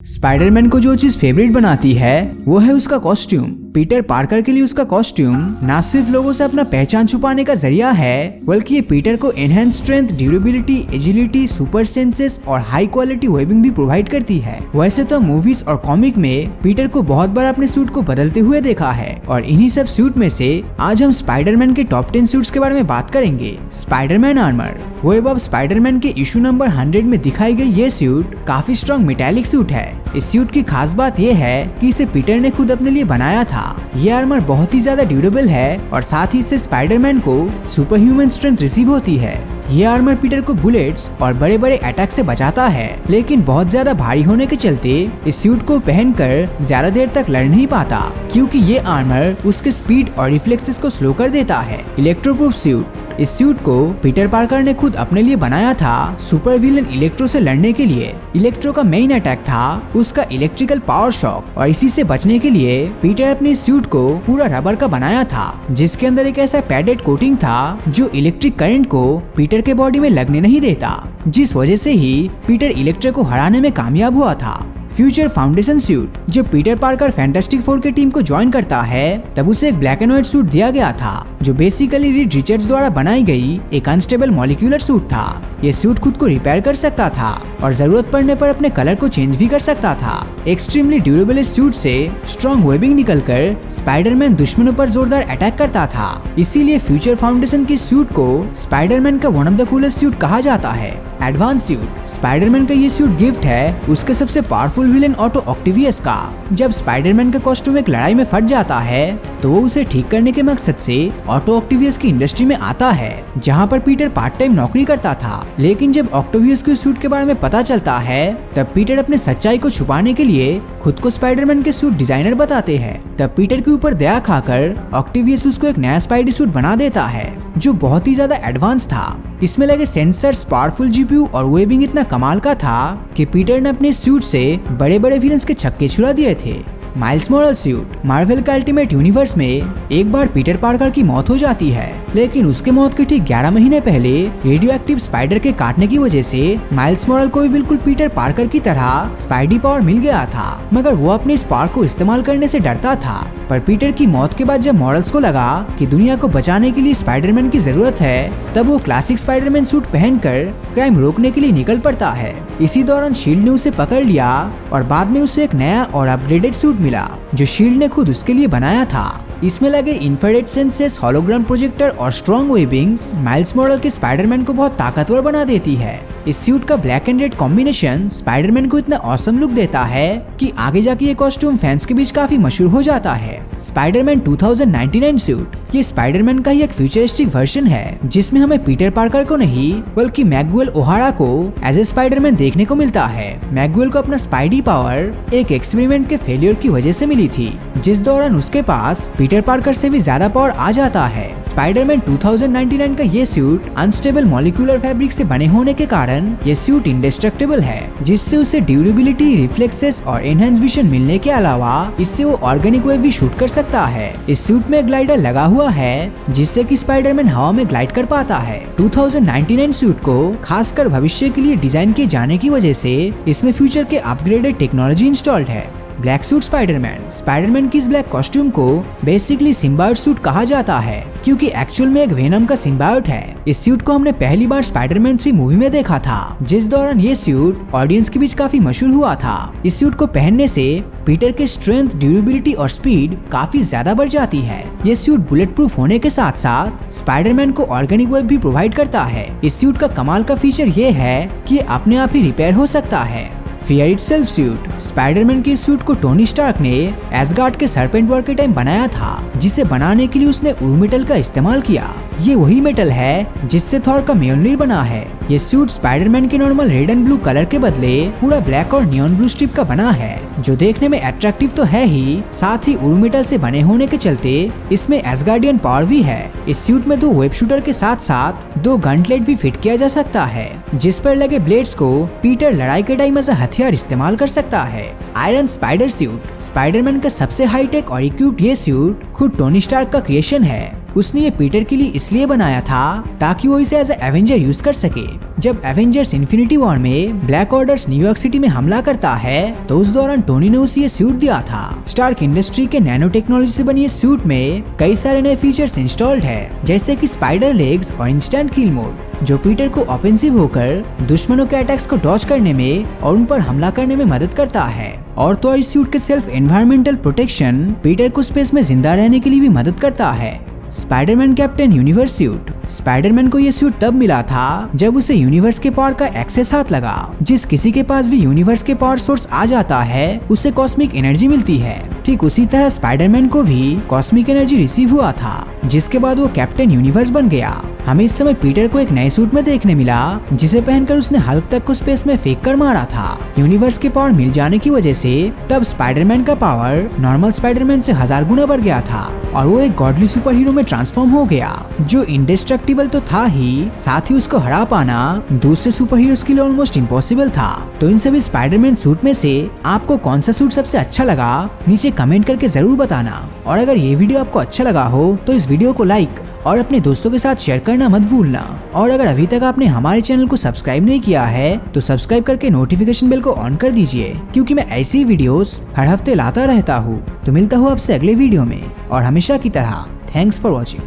Spiderman को जो चीज फेवरेट बनाती है वो है उसका कॉस्ट्यूम। पीटर पार्कर के लिए उसका कॉस्ट्यूम न सिर्फ लोगों से अपना पहचान छुपाने का जरिया है, बल्कि ये पीटर को enhance strength, durability, agility, super senses और हाई क्वालिटी वेबिंग भी प्रोवाइड करती है। वैसे तो मूवीज और कॉमिक में पीटर को बहुत बार अपने सूट को बदलते हुए देखा है और इन्हीं सब सूट में से आज हम स्पाइडरमैन के टॉप 10 सूट्स के बारे में बात करेंगे। Spiderman armour. Web of Spiderman के इशू नंबर 100 में दिखाई गई ये सूट काफी स्ट्रॉन्ग मेटालिक सूट है। इस सूट की खास बात यह है कि इसे पीटर ने खुद अपने लिए बनाया था। ये आर्मर बहुत ही ज्यादा ड्यूरेबल है और साथ ही इससे स्पाइडरमैन को सुपर ह्यूमन स्ट्रेंथ रिसीव होती है। ये आर्मर पीटर को बुलेट्स और बड़े बड़े अटैक से बचाता है, लेकिन बहुत ज्यादा भारी होने के चलते इस सूट को पहनकर ज्यादा देर तक लड़ नहीं पाता, क्योंकि ये आर्मर उसके स्पीड और रिफ्लेक्सेस को स्लो कर देता है। इलेक्ट्रोप्रूफ सूट। इस सूट को पीटर पार्कर ने खुद अपने लिए बनाया था सुपर विलन इलेक्ट्रो से लड़ने के लिए। इलेक्ट्रो का मेन अटैक था उसका इलेक्ट्रिकल पावर शॉक और इसी से बचने के लिए पीटर अपने सूट को पूरा रबर का बनाया था, जिसके अंदर एक ऐसा पैडेड कोटिंग था जो इलेक्ट्रिक करंट को पीटर के बॉडी में लगने नहीं देता, जिस वजह से ही पीटर इलेक्ट्रो को हराने में कामयाब हुआ था। Future foundation suit. जब पीटर पार्कर फैंटास्टिक फोर के टीम को ज्वाइन करता है तब उसे एक ब्लैक एंड व्हाइट सूट दिया गया था, जो बेसिकली रीड रिचर्ड्स द्वारा बनाई गई एक अनस्टेबल मॉलिक्यूलर सूट था। ये सूट खुद को रिपेयर कर सकता था और जरूरत पड़ने पर अपने कलर को चेंज भी कर सकता था। एक्सट्रीमली ड्यूरेबल इस सूट से स्ट्रॉन्ग वेबिंग निकलकर स्पाइडरमैन दुश्मनों पर जोरदार अटैक करता था। इसीलिए फ्यूचर फाउंडेशन की सूट को स्पाइडरमैन का one of the coolest suit कहा जाता है। Advance suit. स्पाइडरमैन का ये सूट गिफ्ट है उसके सबसे पावरफुल विलेन ऑटो ऑक्टेवियस का। जब स्पाइडरमैन का कॉस्ट्यूम एक लड़ाई में फट जाता है तो वो उसे ठीक करने के मकसद से ऑटो ऑक्टेवियस की इंडस्ट्री में आता है, जहाँ पर पीटर पार्ट टाइम नौकरी करता था। लेकिन जब ऑक्टेवियस के सूट के बारे में पता चलता है तब पीटर अपने सच्चाई को छुपाने के लिए खुद को स्पाइडरमैन के सूट डिजाइनर बताते हैं। तब पीटर के ऊपर दया खाकर ऑक्टेवियस उसको एक नया स्पाइडी सूट बना देता है जो बहुत ही ज्यादा एडवांस था। इसमें लगे सेंसर्स, पावरफुल जीपीयू और वेबिंग इतना कमाल का था कि पीटर ने अपने सूट से बड़े बड़े विलन्स के छक्के छुड़ा दिए थे। Miles morals suit. मार्वल का अल्टीमेट यूनिवर्स में एक बार पीटर पार्कर की मौत हो जाती है, लेकिन उसके मौत के ठीक 11 महीने पहले रेडियो एक्टिव स्पाइडर के काटने की वजह से माइल्स मोरल को भी बिल्कुल पीटर पार्कर की तरह स्पाइडी पावर मिल गया था, मगर वो अपने इस पावर को इस्तेमाल करने से डरता था। पर पीटर की मौत के बाद जब मॉरल्स को लगा कि दुनिया को बचाने के लिए स्पाइडरमैन की जरूरत है, तब वो क्लासिक स्पाइडरमैन सूट पहनकर क्राइम रोकने के लिए निकल पड़ता है। इसी दौरान शील्ड ने उसे पकड़ लिया और बाद में उसे एक नया और अपग्रेडेड सूट मिला जो शील्ड ने खुद उसके लिए बनाया था। इसमें लगे इंफ्रारेड सेंसेस, होलोग्राम प्रोजेक्टर और स्ट्रॉन्ग वेबिंग्स माइल्स मॉरल के स्पाइडरमैन को बहुत ताकतवर बना देती है। इस सूट का black and red combination Spiderman को इतना ऑसम लुक देता है कि आगे जाके ये कॉस्ट्यूम फैंस के बीच काफी मशहूर हो जाता है। Spiderman 2099 suit. ये स्पाइडरमैन का ही एक फ्यूचरिस्टिक वर्जन है जिसमें हमें पीटर पार्कर को नहीं बल्कि मैगुएल ओहारा को एज ए स्पाइडरमैन देखने को मिलता है। मैगुएल को अपना स्पाइडी पावर एक एक्सपेरिमेंट के फेलियर की वजह से मिली थी, जिस दौरान उसके पास पीटर पार्कर से भी ज्यादा पावर आ जाता है। स्पाइडरमैन 2099 का ये सूट अनस्टेबल मॉलिक्यूलर फैब्रिक से बने होने के कारण ये सूट इंडेस्ट्रक्टिबल है, जिससे उसे ड्यूरेबिलिटी, रिफ्लेक्सेस और एनहांस विजन मिलने के अलावा इससे वो ऑर्गेनिक वेव भी शूट कर सकता है। इस सूट में ग्लाइडर लगा हुआ है जिससे कि स्पाइडरमैन हवा में ग्लाइड कर पाता है। 2099 सूट को खासकर भविष्य के लिए डिजाइन किए जाने की वजह से इसमें फ्यूचर के अपग्रेडेड टेक्नोलॉजी इंस्टॉल्ड है। Black suit Spiderman. स्पाइडरमैन की इस ब्लैक कॉस्ट्यूम को बेसिकली सिम्बायोट सूट कहा जाता है, क्योंकि एक्चुअल में एक वेनम का सिम्बायोट है। इस सूट को हमने पहली बार स्पाइडरमैन 3 मूवी में देखा था, जिस दौरान ये सूट ऑडियंस के बीच काफी मशहूर हुआ था। इस सूट को पहनने से पीटर के स्ट्रेंथ, ड्यूरेबिलिटी और स्पीड काफी ज्यादा बढ़ जाती है। ये सूट बुलेट प्रूफ होने के साथ साथ स्पाइडरमैन को ऑर्गेनिक वेब भी प्रोवाइड करता है। इस सूट का कमाल का फीचर ये है कि ये अपने आप ही रिपेयर हो सकता है। Fear itself suit. स्पाइडरमैन के सूट को टोनी स्टार्क ने एसगार्ड के सर्पेंट वॉर के टाइम बनाया था, जिसे बनाने के लिए उसने उरू मेटल का इस्तेमाल किया। ये वही मेटल है जिससे थॉर का म्योलनिर बना है। ये सूट स्पाइडरमैन के normal red and blue colour के बदले पूरा ब्लैक और नियॉन ब्लू स्ट्रिप का बना है, जो देखने में अट्रैक्टिव तो है ही, साथ ही उरू मेटल से बने होने के चलते इसमें एसगार्डियन पावर भी है। इस सूट में 2 वेब शूटर के साथ साथ 2 गनलेट भी फिट किया जा सकता है, जिस पर लगे ब्लेड्स को पीटर लड़ाई के टाइम एज हथियार इस्तेमाल कर सकता है। Iron spider suit. स्पाइडरमैन का सबसे हाईटेक और इक्विप्ड ये सूट खुद टोनी स्टार्क का क्रिएशन है। उसने ये पीटर के लिए इसलिए बनाया था ताकि वो इसे एज एवेंजर यूज कर सके। जब एवेंजर्स इन्फिनिटी वॉर में ब्लैक ऑर्डर्स न्यूयॉर्क सिटी में हमला करता है तो उस दौरान टोनी ने उसे ये सूट दिया था। स्टार्क इंडस्ट्री के नैनो टेक्नोलॉजी से बनी इस सूट में कई सारे नए फीचर्स इंस्टॉल्ड है, जैसे कि स्पाइडर लेग्स और इंस्टेंट किल मोड, जो पीटर को ऑफेंसिव होकर दुश्मनों के अटैक्स को डॉज करने में और उन पर हमला करने में मदद करता है। और तो और इस सूट के सेल्फ एनवायरमेंटल प्रोटेक्शन पीटर को स्पेस में जिंदा रहने के लिए भी मदद करता है। Spiderman captain universe suit. Spiderman को ये सूट तब मिला था जब उसे यूनिवर्स के पावर का एक्सेस हाथ लगा। जिस किसी के पास भी यूनिवर्स के पावर सोर्स आ जाता है उसे कॉस्मिक एनर्जी मिलती है। ठीक उसी तरह स्पाइडरमैन को भी कॉस्मिक एनर्जी रिसीव हुआ था, जिसके बाद वो कैप्टन यूनिवर्स बन गया। हमें इस समय पीटर को एक नए सूट में देखने मिला जिसे पहनकर उसने हल्क तक को स्पेस में फेंक कर मारा था। यूनिवर्स के पावर मिल जाने की वजह से तब स्पाइडरमैन का पावर नॉर्मल स्पाइडरमैन से 1000 गुना बढ़ गया था और वो एक गॉडली सुपर हीरो में ट्रांसफॉर्म हो गया, जो इंडेस्ट्रक्टिबल तो था ही, साथ ही उसको हरा पाना दूसरे सुपर हीरोज के लिए ऑलमोस्ट इम्पॉसिबल था। तो इन सभी स्पाइडरमैन सूट में से आपको कौन सा सूट सबसे अच्छा लगा, नीचे कमेंट करके जरूर बताना। और अगर ये वीडियो आपको अच्छा लगा हो तो इस वीडियो को लाइक और अपने दोस्तों के साथ शेयर करना मत भूलना। और अगर अभी तक आपने हमारे चैनल को सब्सक्राइब नहीं किया है तो सब्सक्राइब करके नोटिफिकेशन बेल को ऑन कर दीजिए, क्योंकि मैं ऐसी वीडियोस हर हफ्ते लाता रहता हूँ। तो मिलता हूँ आपसे अगले वीडियो में, और हमेशा की तरह थैंक्स फॉर वॉचिंग।